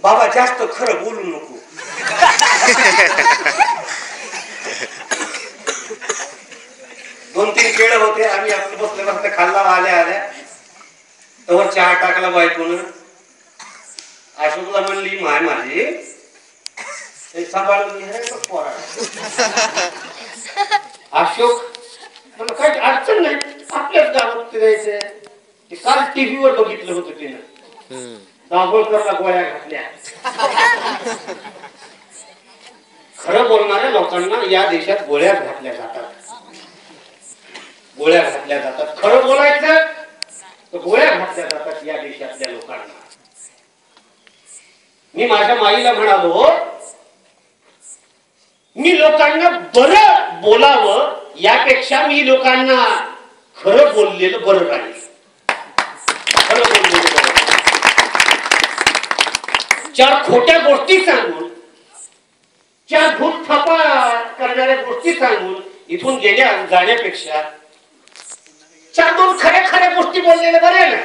बाबा जास्त खरं बोलू नको. दोन तीन केळं होते, आम्ही आपलं बसले बसले खाल्ला. आल्या आल्या तवर चहा टाकला बायकोन. अशोकला म्हणली माय माझी सांभाळून पोरा. अशोक मला काही अडचण नाही, आपल्याच गावात फिरायचंय. ते काल टीव्हीवर बघितलं होतं तिनं, दाभोळकरला गोळ्या घातल्या. खरं बोलणाऱ्या लोकांना या देशात गोळ्या घातल्या जातात. गोळ्या घातल्या जातात. खरं बोलायचं तर गोळ्या घातल्या जातात या देशातल्या लोकांना. मी माझ्या माईला म्हणालो, मी लोकांना बरं बोलावं यापेक्षा मी लोकांना खरं बोललेलं बरं राहील. खरं बोललेलं बरं. चार खोट्या गोष्टी सांगून, चार भूत थापा करणाऱ्या गोष्टी सांगून इथून जाण्यापेक्षा चार दोन खऱ्या गोष्टी बोललेल्या बऱ्या ना.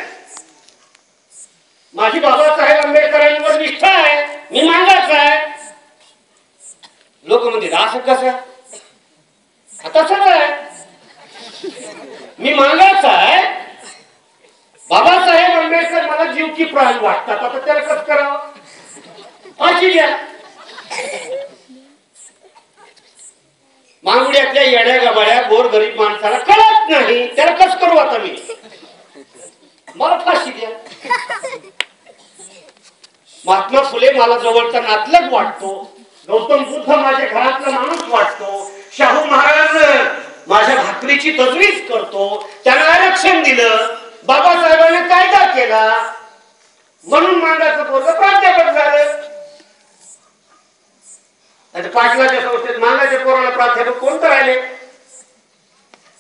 माझी बाबासाहेब आंबेडकरांवर निष्ठा आहे, मी मांगाचा आहे. लोक म्हणते असं कसं, तसंच आहे. मी मांगाचा आहे, बाबासाहेब आंबेडकर मला जीव की प्राण वाटतात. आता त्याला कसं करावं, फाशी द्या. मांगड्यातल्या येड्या गबाड्या गोरगरीब माणसाला कळत नाही, त्याला कसं करू आता मी, मला फाशी द्या. महात्मा फुले मला जवळचा नातलग वाटतो. गौतम बुद्ध माझ्या घरातला माणूस वाटतो. शाहू महाराज माझ्या भाकरीची तजवीज करतो. त्याला आरक्षण दिलं. बाबासाहेबांनी कायदा केला म्हणून मांगाचं पोरगं प्राध्यापक झालं. पाटलाच्या संस्थेत मांगाच्या पोराला प्राध्यापक कोणतं राहिले.